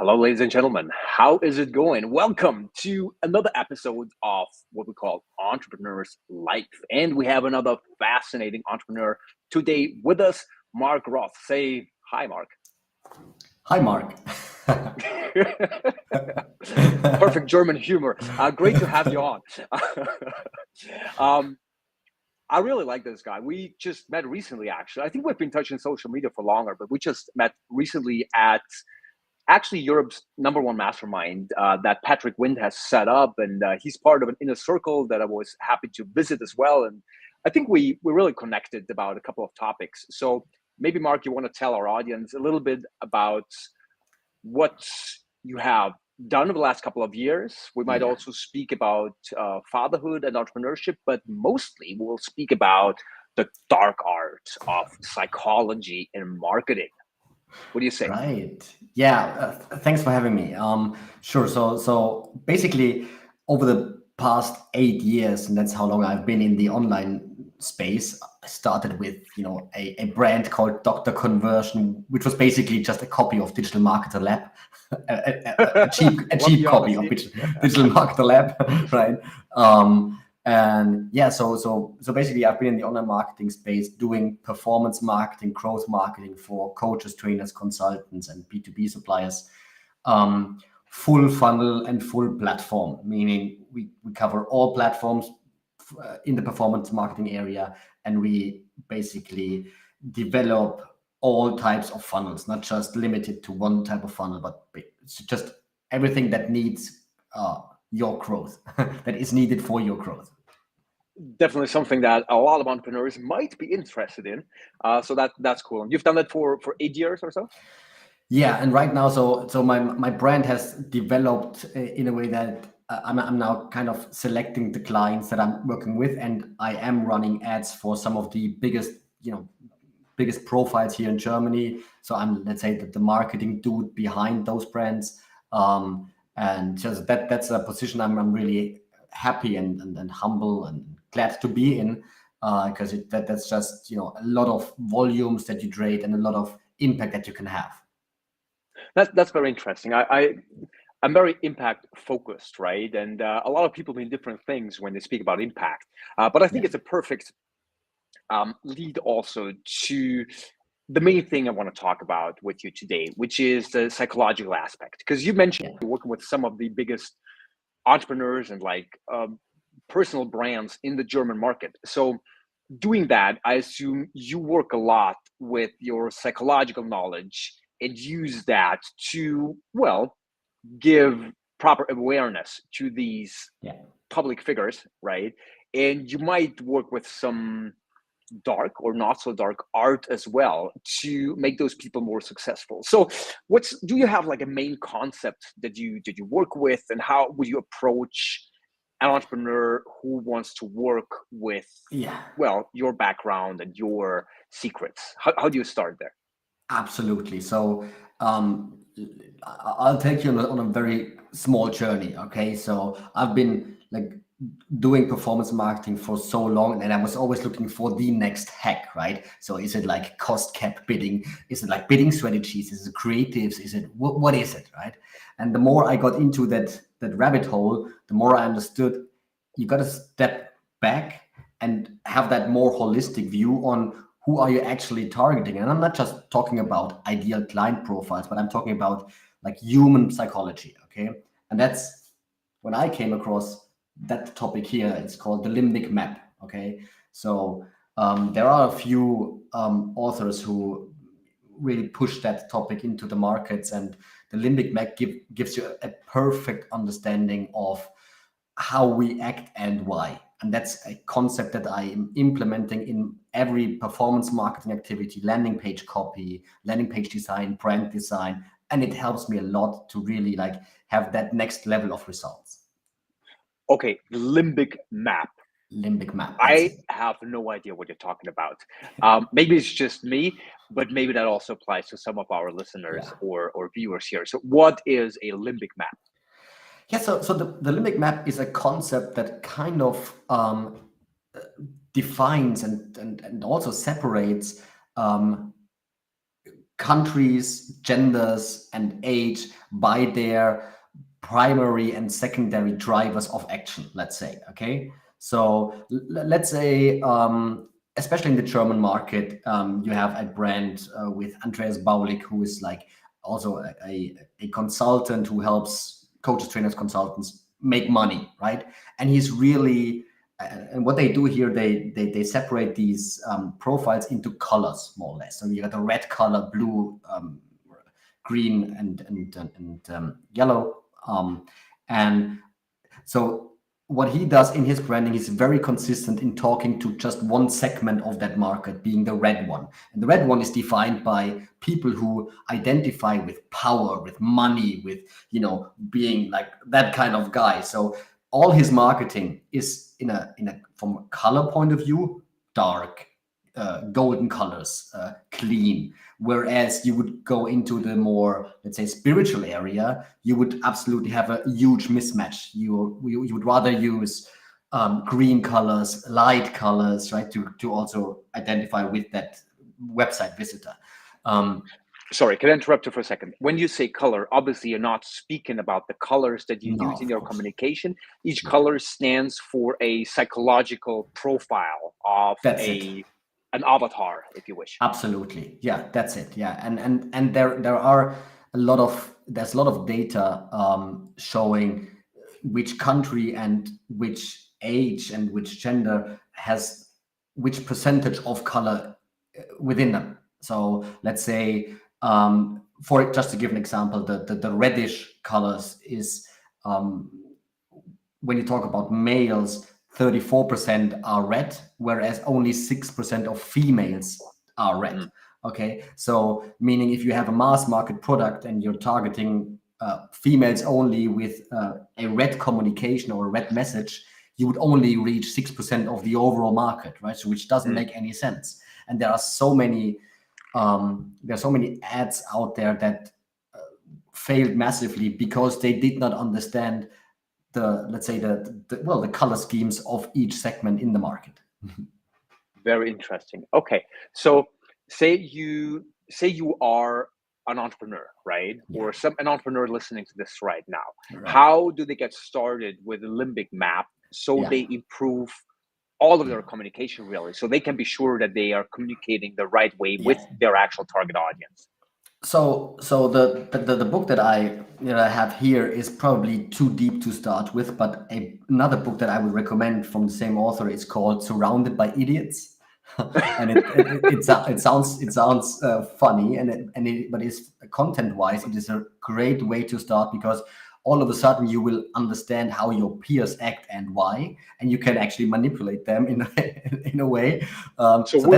Hello, ladies and gentlemen. How is it going? Welcome to another episode of what we call Entrepreneur's Life. And we have another fascinating entrepreneur today with us, Marc Roth. Say hi, Marc. Hi, Mark. Perfect German humor. Great to have you on. um, I really like this guy. We just met recently, actually. I think we've been touching social media for longer, but we just met recently at actually Europe's number one mastermind that Patrick Wind has set up, and he's part of an inner circle that I was happy to visit as well. And I think we really connected about a couple of topics. So maybe Marc, you want to tell our audience a little bit about what you have done over the last couple of years. We might Yeah. also speak about fatherhood and entrepreneurship, but mostly we'll speak about the dark art of psychology and marketing. What do you say? Right. Yeah. Thanks for having me. Sure. So basically, over the past 8 years, and that's how long I've been in the online space. I started with a brand called Dr. Conversion, which was basically just a copy of Digital Marketer Lab, a cheap copy of Digital Marketer Lab, right? And yeah, so basically, I've been in the online marketing space doing performance marketing, growth marketing for coaches, trainers, consultants, and B2B suppliers. Full funnel and full platform, meaning we cover all platforms in the performance marketing area, and we basically develop all types of funnels, not just limited to one type of funnel, but it's just everything that needs your growth, that is needed for your growth. Definitely something that a lot of entrepreneurs might be interested in. So that's cool. And you've done that for 8 years or so? Yeah, and right now, so my brand has developed in a way that I'm now kind of selecting the clients that I'm working with, and I am running ads for some of the biggest profiles here in Germany. So I'm, let's say, the marketing dude behind those brands, and just that's a position I'm really happy and humble and glad to be in, because that's just a lot of volumes that you trade and a lot of impact that you can have. That's very interesting. I'm very impact focused, right? And a lot of people mean different things when they speak about impact. But I think Yeah. it's a perfect lead also to the main thing I want to talk about with you today, which is the psychological aspect. Because you mentioned Yeah. you're working with some of the biggest entrepreneurs and personal brands in the German market. So doing that, I assume you work a lot with your psychological knowledge and use that to, well, give proper awareness to these Yeah. public figures, right? And you might work with some dark or not so dark art as well to make those people more successful. So do you have like a main concept that you work with, and how would you approach an entrepreneur who wants to work with, Yeah. well, your background and your secrets? How do you start there? Absolutely. So I'll take you on a very small journey. Okay. So I've been doing performance marketing for so long, and I was always looking for the next hack, right? So is it like cost cap bidding? Is it like bidding strategies? Is it creatives? Is it what is it, right? And the more I got into that rabbit hole, the more I understood you got to step back and have that more holistic view on who are you actually targeting. And I'm not just talking about ideal client profiles, but I'm talking about like human psychology. Okay. And that's when I came across that topic here. It's called the limbic map. Okay. So there are a few authors who really push that topic into the markets, and the limbic map gives you a perfect understanding of how we act and why. And that's a concept that I am implementing in every performance marketing activity: landing page copy, landing page design, brand design. And it helps me a lot to really have that next level of results. Okay, limbic map. Limbic map. That's I it. have no idea what you're talking about. Maybe it's just me, but maybe that also applies to some of our listeners Yeah. or viewers here. So what is a limbic map? Yeah, so the limbic map is a concept that kind of defines and also separates countries, genders, and age by their primary and secondary drivers of action, let's say. Okay, so let's say, especially in the German market, you have a brand with Andreas Baulig, who is like also a consultant who helps coaches, trainers, consultants make money, right? And he's really, and what they do here, they separate these profiles into colors, more or less. So you got the red color, blue, green, and yellow. And so what he does in his branding is very consistent in talking to just one segment of that market, being the red one. And the red one is defined by people who identify with power, with money, with, being like that kind of guy. So all his marketing is from a color point of view, dark, golden colors, clean. Whereas you would go into the more, let's say, spiritual area, you would absolutely have a huge mismatch. You would rather use green colors, light colors, right, to also identify with that website visitor. Sorry, can I interrupt you for a second? When you say color, obviously you're not speaking about the colors that you use in your communication. Each color stands for a psychological profile of an avatar, if you wish. Absolutely, yeah, that's it. Yeah, and there are there's a lot of data showing which country and which age and which gender has which percentage of color within them. So let's say, for just to give an example, the reddish colors is, when you talk about males, 34% are red, whereas only 6% of females are red. Okay, so meaning if you have a mass market product and you're targeting females only with a red communication or a red message, you would only reach 6% of the overall market, right? So which doesn't make any sense. And there are so many ads out there that failed massively because they did not understand the color schemes of each segment in the market. Very interesting. Okay, so say you are an entrepreneur, right? Yeah. Or an entrepreneur listening to this right now. Right. How do they get started with a limbic map so they improve all of their communication, really, so they can be sure that they are communicating the right way with their actual target audience? So the book that I have here is probably too deep to start with, but another book that I would recommend from the same author is called Surrounded by Idiots. And it sounds funny, but it's content-wise, it is a great way to start, because all of a sudden you will understand how your peers act and why, and you can actually manipulate them in a way. So we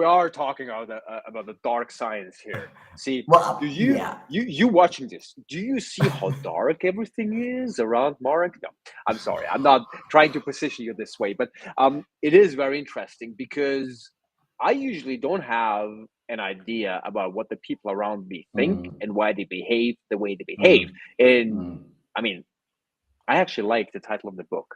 are talking about the dark science here. See, you watching this? Do you see how dark everything is around Marc? No, I'm sorry, I'm not trying to position you this way, but it is very interesting because I usually don't have an idea about what the people around me think and why they behave the way they behave. And I mean, I actually like the title of the book.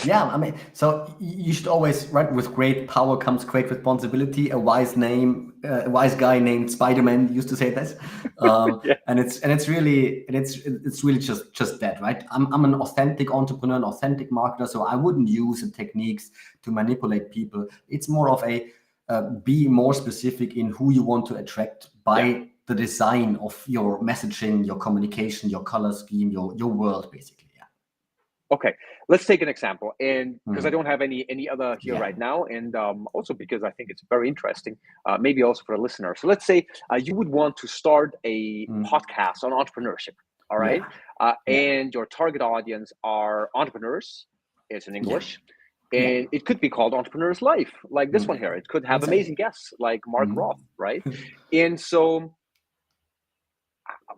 Yeah, I mean, so you should always, right, with great power comes great responsibility. A wise guy named Spider-Man used to say this. And it's really just that, right? I'm an authentic entrepreneur, an authentic marketer, so I wouldn't use the techniques to manipulate people. It's more of a be more specific in who you want to attract by the design of your messaging, your communication, your color scheme, your world, basically. Okay, let's take an example, and because I don't have any other here right now, and also because I think it's very interesting, maybe also for a listener. So let's say you would want to start a podcast on entrepreneurship, all right? And your target audience are entrepreneurs, it's in English, and it could be called Entrepreneur's Life, like this one here. It could have amazing guests like Marc Roth, right? And so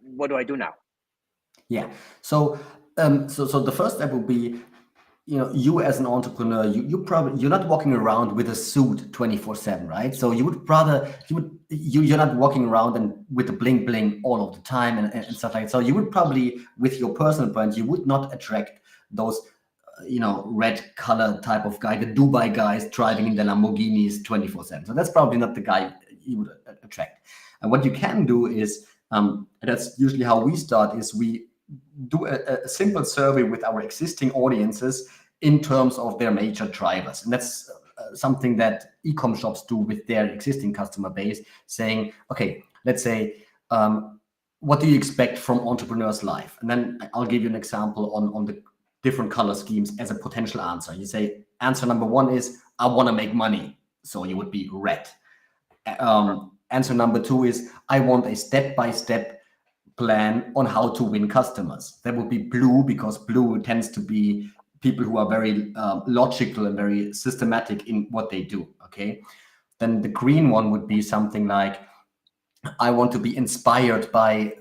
what do I do now? Yeah, so the first step would be, you as an entrepreneur, you're not walking around with a suit 24/7, right? So you're not walking around and with the bling bling all of the time and stuff like that. So you would probably, with your personal brand, you would not attract those red color type of guy, the Dubai guys driving in the Lamborghinis 24/7. So that's probably not the guy would attract. And what you can do is, that's usually how we start, is we do a simple survey with our existing audiences in terms of their major drivers. And that's something that e-com shops do with their existing customer base, saying, okay, let's say, what do you expect from entrepreneur's life? And then I'll give you an example on the different color schemes as a potential answer. You say, answer number one is, I want to make money. So you would be red. Answer number two is, I want a step-by-step plan on how to win customers. That would be blue, because blue tends to be people who are very logical and very systematic in what they do. Okay. Then the green one would be something like, I want to be inspired by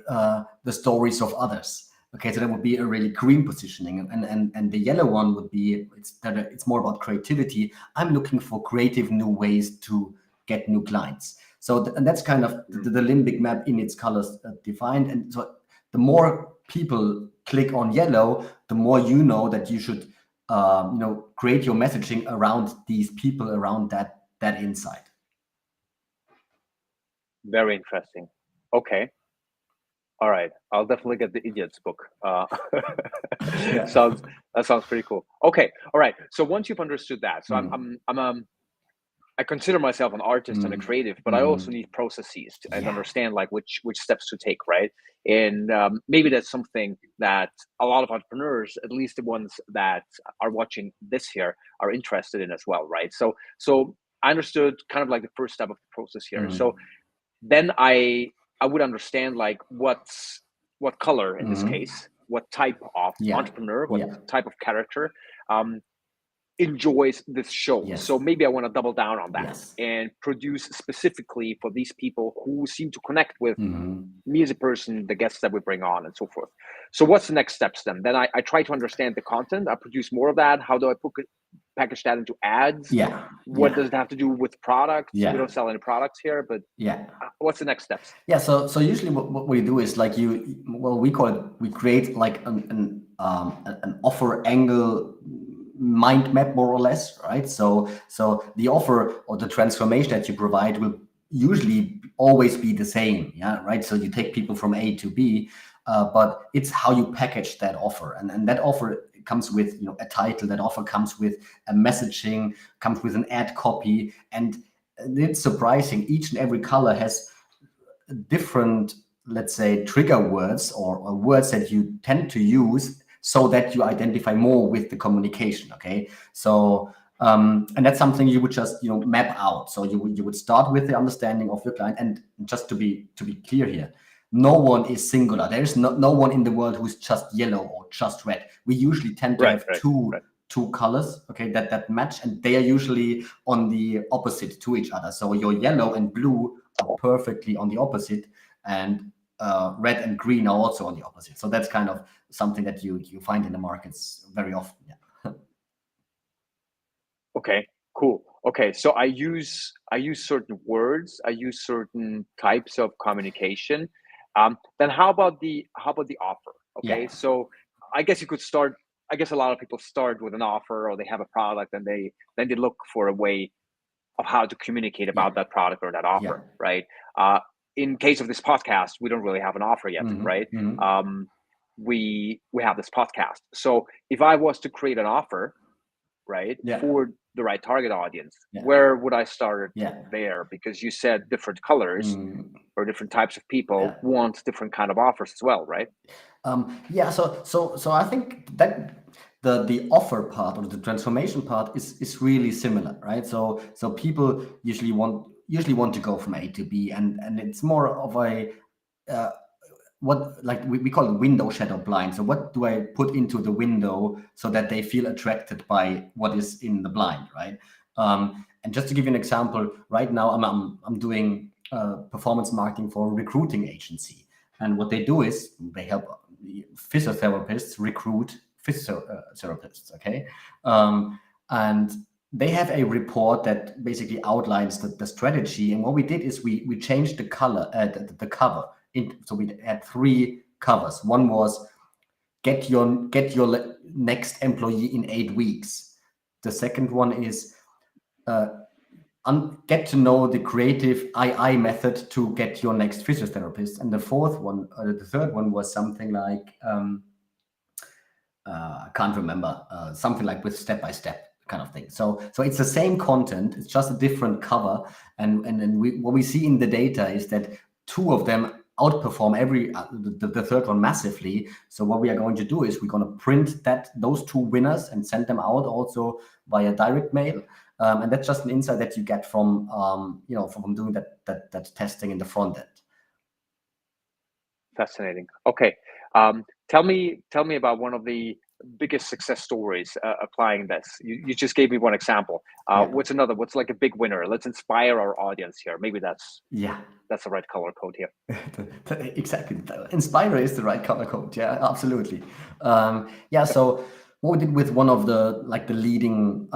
the stories of others. Okay, so that would be a really green positioning. And the yellow one would be, it's more about creativity. I'm looking for creative new ways to get new clients. So and that's kind of the limbic map in its colors defined. And so the more people click on yellow, the more you know that you should create your messaging around these people, around that insight. Very interesting. Okay. All right. I'll definitely get the Idiot's book. That sounds pretty cool. Okay. All right. So once you've understood that, so I consider myself an artist and a creative, but I also need processes and understand like which steps to take, right? And maybe that's something that a lot of entrepreneurs, at least the ones that are watching this here, are interested in as well, right? So I understood kind of like the first step of the process here. So then I would understand like what color in this case, what type of entrepreneur, what type of character enjoys this show. Yes. So maybe I want to double down on that Yes. and produce specifically for these people who seem to connect with me as a person, the guests that we bring on, and so forth. So what's the next steps then? Then I try to understand the content. I produce more of that. How do I package that into ads? What does it have to do with products? We don't sell any products here, but what's the next steps? So usually what we do is like we call it, we create like an offer angle mind map, more or less, right? So the offer or the transformation that you provide will usually always be the same, right? So you take people from A to B, but it's how you package that offer, and that offer comes with a title. That offer comes with a messaging, comes with an ad copy, and it's surprising. Each and every color has different, let's say, trigger words or words that you tend to use, so that you identify more with the communication. Okay, so and that's something you would just map out. So you would start with the understanding of your client, and just to be clear here, no one is singular. There is no one in the world who's just yellow or just red. We usually tend to have two colors, okay, that match, and they are usually on the opposite to each other. So your yellow and blue are perfectly on the opposite, and red and green are also on the opposite. So that's kind of something that you find in the markets very often. Okay, cool. Okay, so I use certain words, I use certain types of communication. Then how about the offer? Okay, so I guess you could start. I guess a lot of people start with an offer, or they have a product, and they look for a way of how to communicate about that product or that offer, right? In case of this podcast, we don't really have an offer yet, right? We have this podcast. So if I was to create an offer, right, for the right target audience, where would I start there? Because you said different colors or different types of people want different kind of offers as well, right? So I think that the offer part or the transformation part is really similar, right? So people usually want to go from A to B, and it's more of a what, like we call it window shadow blind. So what do I put into the window so that they feel attracted by what is in the blind, right? And just to give you an example, right now I'm doing performance marketing for a recruiting agency, and what they do is they help physiotherapists recruit physiotherapists. Okay, and they have a report that basically outlines the strategy. And what we did is we changed the color, the cover. So we had 3 covers. One was get your next employee in 8 weeks. The second one is get to know the creative II method to get your next physiotherapist. And the third one was something like, I can't remember, something like with step by step kind of thing. So it's the same content, it's just a different cover. And what we see in the data is that two of them outperform the third one massively. So what we are going to do is we're going to print those two winners and send them out also via direct mail. And that's just an insight that you get from from doing that testing in the front end. Fascinating. Okay, tell me about one of the biggest success stories applying this. You just gave me one example. What's another? What's like a big winner? Let's inspire our audience here. Maybe that's the right color code here. Exactly. Inspire is the right color code. Yeah, absolutely. So what we did with one of the leading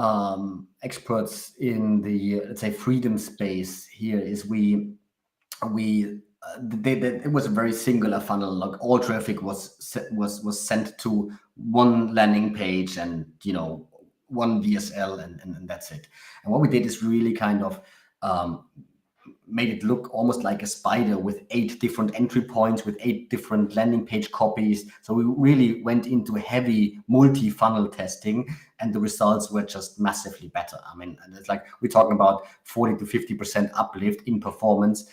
experts in the, let's say, freedom space here is it was a very singular funnel. Like all traffic was sent to one landing page and one VSL and that's it. And what we did is really kind of made it look almost like a spider with 8 different entry points, with 8 different landing page copies. So we really went into heavy multi-funnel testing, and the results were just massively better. I mean, it's like we're talking about 40 to 50% uplift in performance.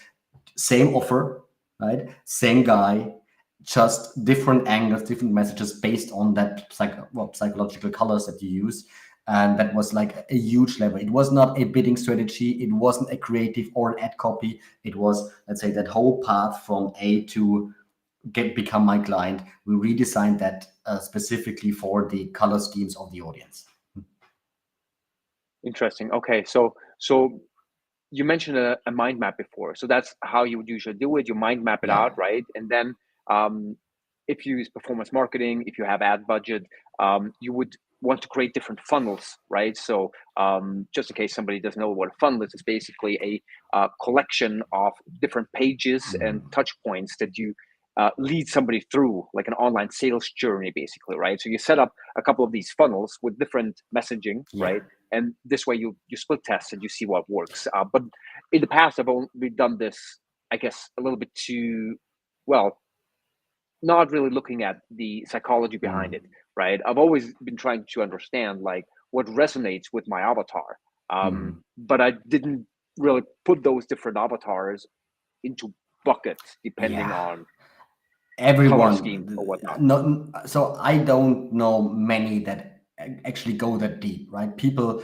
Same offer, right? Same guy, just different angles, different messages based on that psychological colors that you use. And that was like a huge lever. It was not a bidding strategy. It wasn't a creative or an ad copy. It was, let's say, that whole path from A to become my client. We redesigned that specifically for the color schemes of the audience. Interesting. Okay, so you mentioned a mind map before. So that's how you would usually do it. You mind map it out, right? And then if you use performance marketing, if you have ad budget, you would want to create different funnels, right? So just in case somebody doesn't know what a funnel is, it's basically a collection of different pages and touch points that you lead somebody through, like an online sales journey, basically, right? So you set up a couple of these funnels with different messaging, right? And this way you split test and you see what works. But in the past, I've only done this, I guess, a little bit too, well, not really looking at the psychology behind it, right? I've always been trying to understand like what resonates with my avatar. But I didn't really put those different avatars into buckets depending on color scheme or whatnot. So I don't know many that actually go that deep, right? People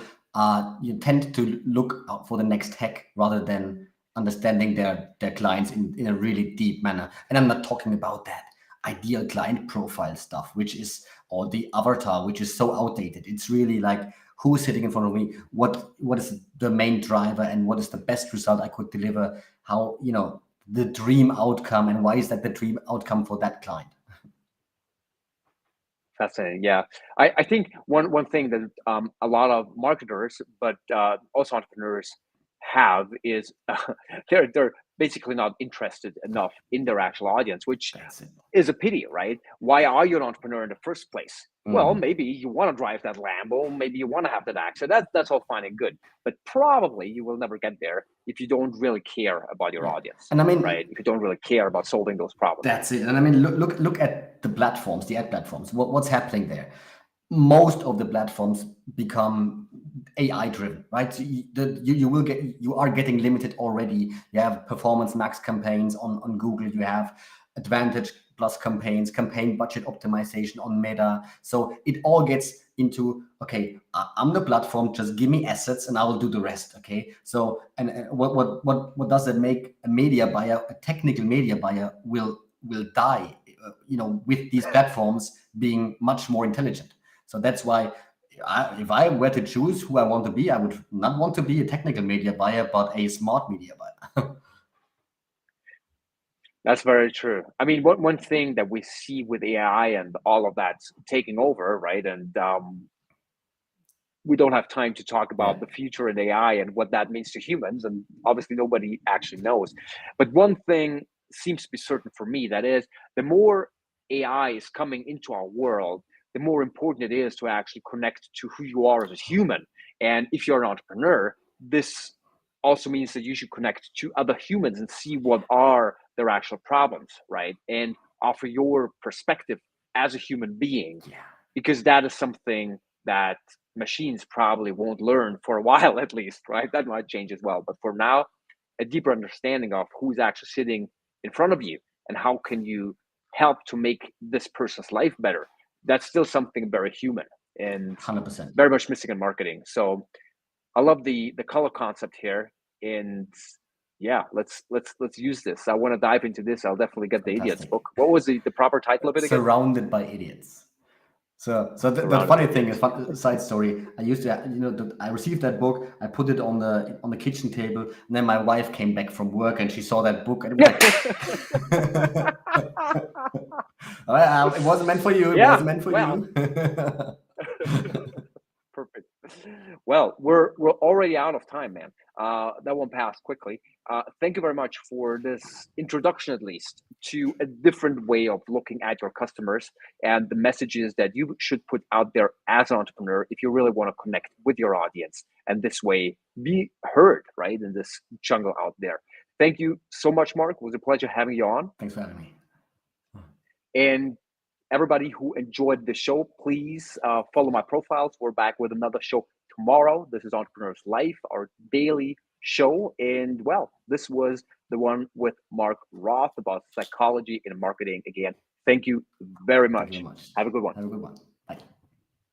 you tend to look out for the next hack rather than understanding their clients in a really deep manner. And I'm not talking about that ideal client profile stuff, which is, or the avatar, which is so outdated. It's really like, who's sitting in front of me? What is the main driver, and what is the best result I could deliver? How, the dream outcome, and why is that the dream outcome for that client? Fascinating. Yeah, I think one thing that a lot of marketers, but also entrepreneurs have is they're basically not interested enough in their actual audience, which is a pity, right? Why are you an entrepreneur in the first place? Well, maybe you want to drive that Lambo, maybe you want to have that accent. That's all fine and good, but probably you will never get there if you don't really care about your audience. And I mean, right? If you don't really care about solving those problems. That's it. And I mean, look at the platforms, the ad platforms. What's happening there? Most of the platforms become AI driven, right? So you are getting limited already. You have performance max campaigns on Google. You have advantage plus campaigns, campaign budget optimization on Meta. So it all gets into, okay, I'm the platform, just give me assets and I will do the rest. Okay. So and what does that make? A media buyer, a technical media buyer will die, with these platforms being much more intelligent. So that's why if I were to choose who I want to be, I would not want to be a technical media buyer, but a smart media buyer. That's very true. I mean, one thing that we see with AI and all of that taking over, right? And we don't have time to talk about the future in AI and what that means to humans. And obviously nobody actually knows. But one thing seems to be certain for me, that is, the more AI is coming into our world, the more important it is to actually connect to who you are as a human. And if you're an entrepreneur, this also means that you should connect to other humans and see what are their actual problems, right? And offer your perspective as a human being, Yeah. because that is something that machines probably won't learn for a while, at least, right? That might change as well. But for now, a deeper understanding of who's actually sitting in front of you and how can you help to make this person's life better, that's still something very human and 100%. very much missing in marketing. So I love the color concept here, and yeah, let's use this. I want to dive into this. I'll definitely get the Idiot's Fantastic. book. What was the proper title of it again? Surrounded by idiots. So the Surrounded funny by thing is, Idiots. side story. I used to, I received that book. I put it on the kitchen table, and then my wife came back from work and she saw that book, and it was like, it wasn't meant for you. It Yeah, wasn't meant for well, you. perfect. Well, we're already out of time, man. That one passed quickly. Thank you very much for this introduction, at least, to a different way of looking at your customers and the messages that you should put out there as an entrepreneur if you really want to connect with your audience and this way be heard, right, in this jungle out there. Thank you so much, Mark. It was a pleasure having you on. Thanks for having me. And everybody who enjoyed the show, please follow my profiles. We're back with another show tomorrow. This is Entrepreneur's Life, our daily show. And well, this was the one with Marc Roth about psychology and marketing. Again, thank you very Thank you much. very much. Have a good one. Have a good one.